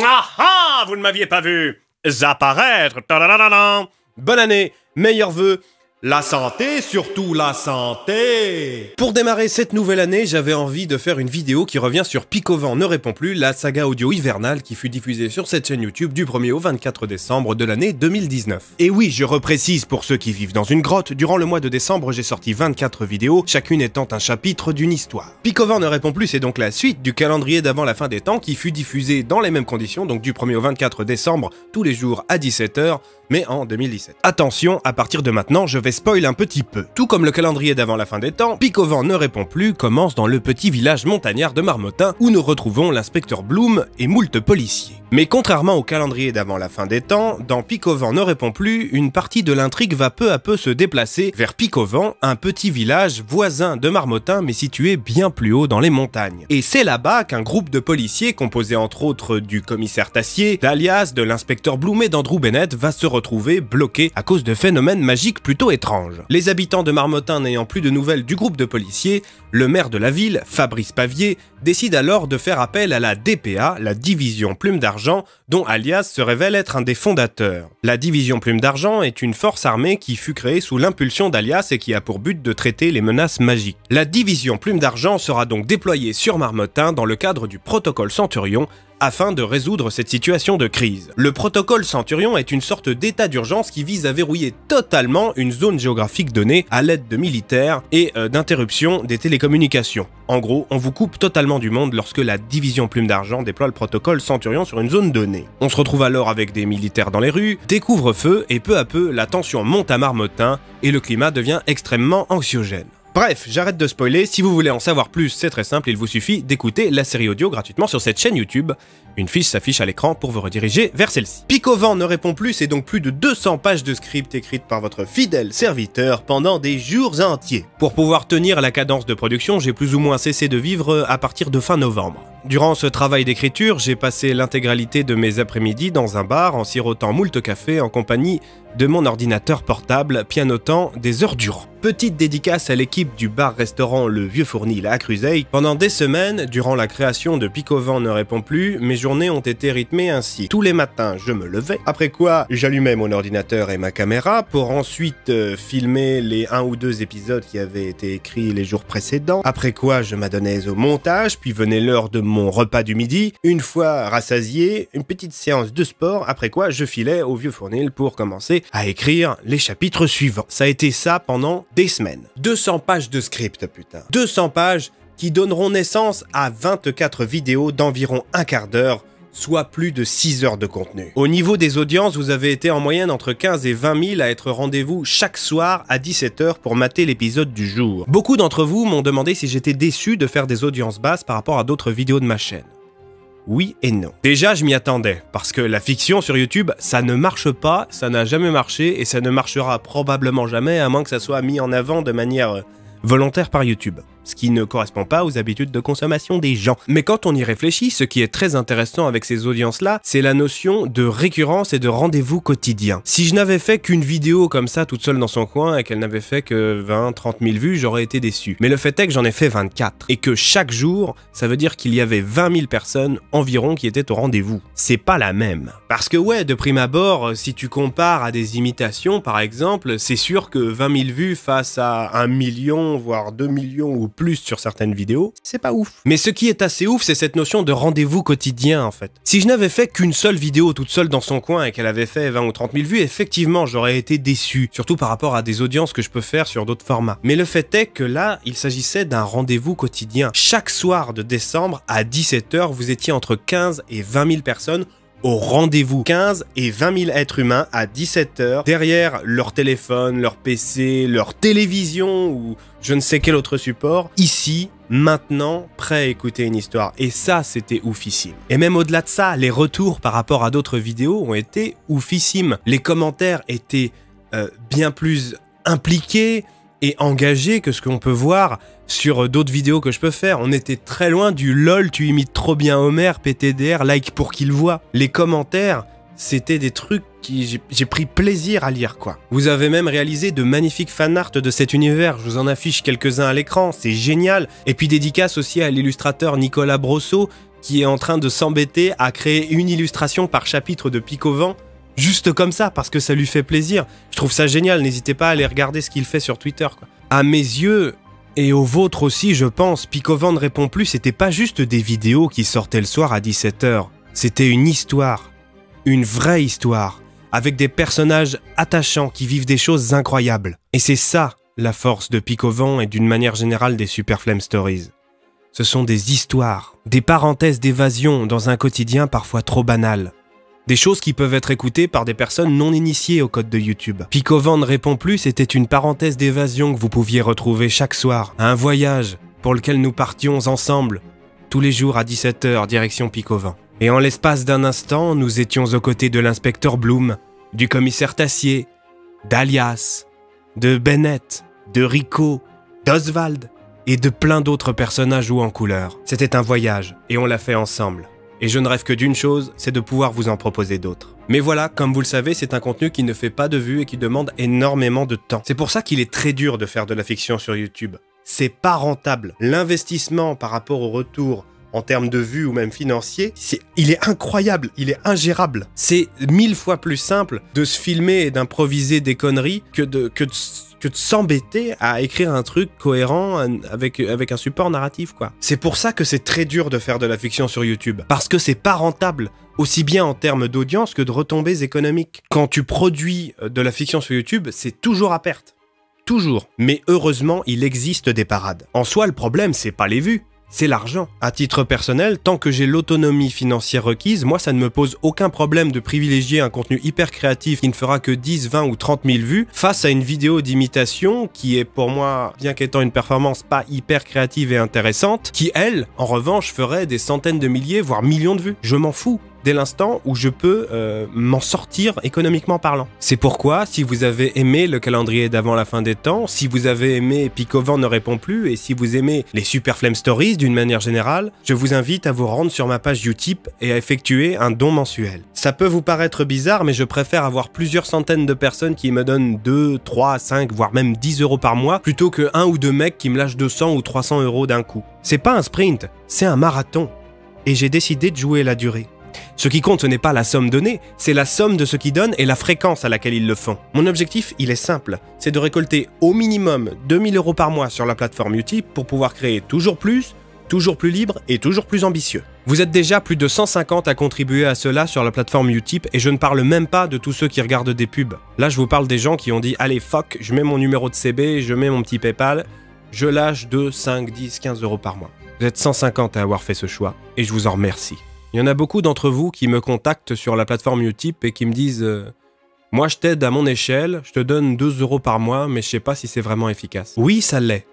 Ah ah, vous ne m'aviez pas vu apparaître. Tadadadadam. Bonne année, meilleurs vœux. La santé, surtout la santé. Pour démarrer cette nouvelle année, j'avais envie de faire une vidéo qui revient sur Pic-au-Vent ne répond plus, la saga audio hivernale qui fut diffusée sur cette chaîne YouTube du 1er au 24 décembre de l'année 2019. Et oui, je reprécise pour ceux qui vivent dans une grotte, durant le mois de décembre, j'ai sorti 24 vidéos, chacune étant un chapitre d'une histoire. Pic-au-Vent ne répond plus, c'est donc la suite du calendrier d'avant la fin des temps qui fut diffusé dans les mêmes conditions, donc du 1er au 24 décembre, tous les jours à 17 h, mais en 2017. Attention, à partir de maintenant, je vais spoil un petit peu. Tout comme le calendrier d'avant la fin des temps, Pic-au-Vent ne répond plus commence dans le petit village montagnard de Marmottin où nous retrouvons l'inspecteur Bloom et moult policiers. Mais contrairement au calendrier d'avant la fin des temps, dans Pic-au-Vent ne répond plus, une partie de l'intrigue va peu à peu se déplacer vers Pic-au-Vent, un petit village voisin de Marmottin mais situé bien plus haut dans les montagnes. Et c'est là-bas qu'un groupe de policiers composé entre autres du commissaire Tassier, d'Alias, de l'inspecteur Bloom et d'Andrew Bennett va se retrouver bloqué à cause de phénomènes magiques plutôt étranges. Les habitants de Marmottin n'ayant plus de nouvelles du groupe de policiers, le maire de la ville, Fabrice Pavier, décide alors de faire appel à la DPA, la division Plume d'Argent, dont Alias se révèle être un des fondateurs. La division Plume d'Argent est une force armée qui fut créée sous l'impulsion d'Alias et qui a pour but de traiter les menaces magiques. La division Plume d'Argent sera donc déployée sur Marmottin dans le cadre du protocole Centurion, afin de résoudre cette situation de crise. Le protocole Centurion est une sorte d'état d'urgence qui vise à verrouiller totalement une zone géographique donnée à l'aide de militaires et d'interruption des télécommunications. En gros, on vous coupe totalement du monde lorsque la division Plume d'Argent déploie le protocole Centurion sur une zone donnée. On se retrouve alors avec des militaires dans les rues, des couvre-feux et peu à peu la tension monte à Marmottin et le climat devient extrêmement anxiogène. Bref, j'arrête de spoiler, si vous voulez en savoir plus, c'est très simple, il vous suffit d'écouter la série audio gratuitement sur cette chaîne YouTube. Une fiche s'affiche à l'écran pour vous rediriger vers celle-ci. Pic-au-Vent ne répond plus, c'est donc plus de 200 pages de script écrites par votre fidèle serviteur pendant des jours entiers. Pour pouvoir tenir la cadence de production, j'ai plus ou moins cessé de vivre à partir de fin novembre. Durant ce travail d'écriture, j'ai passé l'intégralité de mes après-midi dans un bar en sirotant moult café en compagnie de mon ordinateur portable, pianotant des heures durant. Petite dédicace à l'équipe du bar-restaurant Le Vieux Fournil à Cruzeil. Pendant des semaines, durant la création de Pic-au-Vent ne répond plus, mes journées ont été rythmées ainsi. Tous les matins, je me levais, après quoi j'allumais mon ordinateur et ma caméra pour ensuite filmer les 1 ou 2 épisodes qui avaient été écrits les jours précédents, après quoi je m'adonnais au montage, puis venait l'heure de mon repas du midi. Une fois rassasié, une petite séance de sport, après quoi je filais au Vieux Fournil pour commencer à écrire les chapitres suivants. Ça a été ça pendant des semaines. 200 pages de script, putain. 200 pages qui donneront naissance à 24 vidéos d'environ un quart d'heure, soit plus de 6 heures de contenu. Au niveau des audiences, vous avez été en moyenne entre 15 et 20 000 à être rendez-vous chaque soir à 17 h pour mater l'épisode du jour. Beaucoup d'entre vous m'ont demandé si j'étais déçu de faire des audiences basses par rapport à d'autres vidéos de ma chaîne. Oui et non. Déjà, je m'y attendais, parce que la fiction sur YouTube, ça ne marche pas, ça n'a jamais marché, et ça ne marchera probablement jamais, à moins que ça soit mis en avant de manière volontaire par YouTube. Ce qui ne correspond pas aux habitudes de consommation des gens. Mais quand on y réfléchit, ce qui est très intéressant avec ces audiences-là, c'est la notion de récurrence et de rendez-vous quotidien. Si je n'avais fait qu'une vidéo comme ça, toute seule dans son coin, et qu'elle n'avait fait que 20-30 000 vues, j'aurais été déçu. Mais le fait est que j'en ai fait 24, et que chaque jour, ça veut dire qu'il y avait 20 000 personnes environ qui étaient au rendez-vous. C'est pas la même. Parce que ouais, de prime abord, si tu compares à des imitations, par exemple, c'est sûr que 20 000 vues face à 1 million, voire 2 millions ou plus sur certaines vidéos, c'est pas ouf. Mais ce qui est assez ouf, c'est cette notion de rendez-vous quotidien en fait. Si je n'avais fait qu'une seule vidéo toute seule dans son coin et qu'elle avait fait 20 ou 30 000 vues, effectivement j'aurais été déçu, surtout par rapport à des audiences que je peux faire sur d'autres formats. Mais le fait est que là, il s'agissait d'un rendez-vous quotidien. Chaque soir de décembre, à 17 h, vous étiez entre 15 et 20 000 personnes au rendez-vous. 15 et 20 000 êtres humains à 17 h, derrière leur téléphone, leur PC, leur télévision ou je ne sais quel autre support, ici, maintenant, prêt à écouter une histoire. Et ça, c'était oufissime. Et même au-delà de ça, les retours par rapport à d'autres vidéos ont été oufissimes. Les commentaires étaient bien plus impliqués et engagé que ce qu'on peut voir sur d'autres vidéos que je peux faire. On était très loin du LOL, tu imites trop bien Homer, PTDR, like pour qu'il voit. Les commentaires, c'était des trucs qui j'ai pris plaisir à lire quoi. Vous avez même réalisé de magnifiques fanarts de cet univers, je vous en affiche quelques-uns à l'écran, c'est génial. Et puis dédicace aussi à l'illustrateur Nicolas Brosseau qui est en train de s'embêter à créer une illustration par chapitre de Picovant, juste comme ça, parce que ça lui fait plaisir. Je trouve ça génial, n'hésitez pas à aller regarder ce qu'il fait sur Twitter, quoi. À mes yeux, et aux vôtres aussi, je pense, Picovant ne répond plus, c'était pas juste des vidéos qui sortaient le soir à 17 h. C'était une histoire, une vraie histoire, avec des personnages attachants qui vivent des choses incroyables. Et c'est ça, la force de Picovant et d'une manière générale des Super Flame Stories. Ce sont des histoires, des parenthèses d'évasion dans un quotidien parfois trop banal. Des choses qui peuvent être écoutées par des personnes non initiées au code de YouTube. Picovant ne répond plus, c'était une parenthèse d'évasion que vous pouviez retrouver chaque soir, à un voyage pour lequel nous partions ensemble, tous les jours à 17 h, direction Picovant. Et en l'espace d'un instant, nous étions aux côtés de l'inspecteur Bloom, du commissaire Tassier, d'Alias, de Bennett, de Rico, d'Oswald et de plein d'autres personnages hauts en couleur. C'était un voyage, et on l'a fait ensemble. Et je ne rêve que d'une chose, c'est de pouvoir vous en proposer d'autres. Mais voilà, comme vous le savez, c'est un contenu qui ne fait pas de vues et qui demande énormément de temps. C'est pour ça qu'il est très dur de faire de la fiction sur YouTube. C'est pas rentable. L'investissement par rapport au retour en termes de vues ou même financier, il est incroyable, il est ingérable. C'est 1000 fois plus simple de se filmer et d'improviser des conneries que de s'embêter à écrire un truc cohérent avec un support narratif, quoi. C'est pour ça que c'est très dur de faire de la fiction sur YouTube. Parce que c'est pas rentable, aussi bien en termes d'audience que de retombées économiques. Quand tu produis de la fiction sur YouTube, c'est toujours à perte. Toujours. Mais heureusement, il existe des parades. En soi, le problème, c'est pas les vues. C'est l'argent. À titre personnel, tant que j'ai l'autonomie financière requise, moi ça ne me pose aucun problème de privilégier un contenu hyper créatif qui ne fera que 10, 20 ou 30 000 vues face à une vidéo d'imitation qui est pour moi, bien qu'étant une performance pas hyper créative et intéressante, qui elle, en revanche, ferait des centaines de milliers, voire millions de vues. Je m'en fous. Dès l'instant où je peux m'en sortir économiquement parlant. C'est pourquoi, si vous avez aimé le calendrier d'avant la fin des temps, si vous avez aimé Picovant ne répond plus, et si vous aimez les Super Flame Stories d'une manière générale, je vous invite à vous rendre sur ma page Utip et à effectuer un don mensuel. Ça peut vous paraître bizarre, mais je préfère avoir plusieurs centaines de personnes qui me donnent 2, 3, 5, voire même 10 € par mois, plutôt que 1 ou 2 mecs qui me lâchent 200 ou 300 € d'un coup. C'est pas un sprint, c'est un marathon. Et j'ai décidé de jouer la durée. Ce qui compte, ce n'est pas la somme donnée, c'est la somme de ce qu'ils donnent et la fréquence à laquelle ils le font. Mon objectif, il est simple, c'est de récolter au minimum 2000 € par mois sur la plateforme Utip pour pouvoir créer toujours plus libre et toujours plus ambitieux. Vous êtes déjà plus de 150 à contribuer à cela sur la plateforme Utip et je ne parle même pas de tous ceux qui regardent des pubs. Là, je vous parle des gens qui ont dit « Allez, fuck, je mets mon numéro de CB, je mets mon petit PayPal, je lâche 2, 5, 10, 15 € par mois. » Vous êtes 150 à avoir fait ce choix et je vous en remercie. Il y en a beaucoup d'entre vous qui me contactent sur la plateforme Utip et qui me disent « Moi, je t'aide à mon échelle, je te donne 2 € par mois, mais je sais pas si c'est vraiment efficace. » Oui, ça l'est.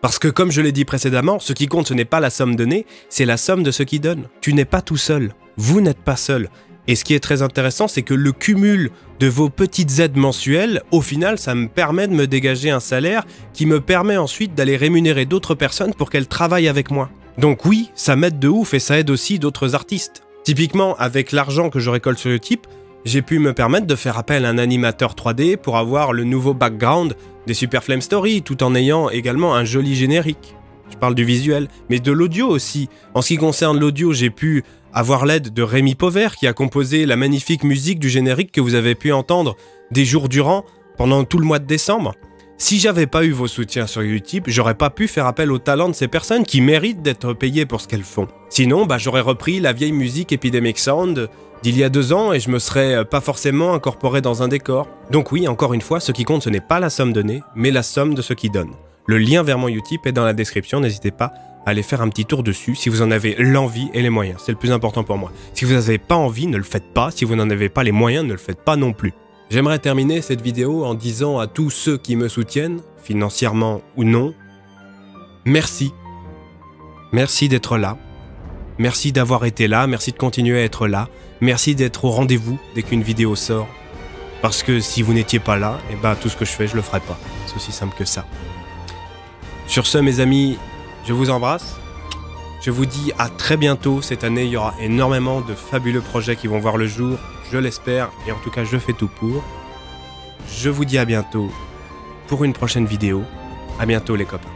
Parce que comme je l'ai dit précédemment, ce qui compte, ce n'est pas la somme donnée, c'est la somme de ce qui donne. Tu n'es pas tout seul. Vous n'êtes pas seul. Et ce qui est très intéressant, c'est que le cumul de vos petites aides mensuelles, au final, ça me permet de me dégager un salaire qui me permet ensuite d'aller rémunérer d'autres personnes pour qu'elles travaillent avec moi. Donc oui, ça m'aide de ouf et ça aide aussi d'autres artistes. Typiquement, avec l'argent que je récolte sur Utip, j'ai pu me permettre de faire appel à un animateur 3D pour avoir le nouveau background des Super Flame Stories, tout en ayant également un joli générique. Je parle du visuel, mais de l'audio aussi. En ce qui concerne l'audio, j'ai pu avoir l'aide de Rémi Pauvert qui a composé la magnifique musique du générique que vous avez pu entendre des jours durant pendant tout le mois de décembre. Si j'avais pas eu vos soutiens sur Utip, j'aurais pas pu faire appel au talent de ces personnes qui méritent d'être payées pour ce qu'elles font. Sinon, j'aurais repris la vieille musique Epidemic Sound d'il y a 2 ans et je me serais pas forcément incorporé dans un décor. Donc oui, encore une fois, ce qui compte, ce n'est pas la somme donnée, mais la somme de ce qui donne. Le lien vers mon Utip est dans la description, n'hésitez pas à aller faire un petit tour dessus si vous en avez l'envie et les moyens. C'est le plus important pour moi. Si vous n'avez pas envie, ne le faites pas. Si vous n'en avez pas les moyens, ne le faites pas non plus. J'aimerais terminer cette vidéo en disant à tous ceux qui me soutiennent, financièrement ou non, merci. Merci d'être là. Merci d'avoir été là. Merci de continuer à être là. Merci d'être au rendez-vous dès qu'une vidéo sort. Parce que si vous n'étiez pas là, tout ce que je fais, je le ferai pas. C'est aussi simple que ça. Sur ce, mes amis, je vous embrasse. Je vous dis à très bientôt. Cette année, il y aura énormément de fabuleux projets qui vont voir le jour. Je l'espère, et en tout cas, je fais tout pour. Je vous dis à bientôt pour une prochaine vidéo. À bientôt, les copains.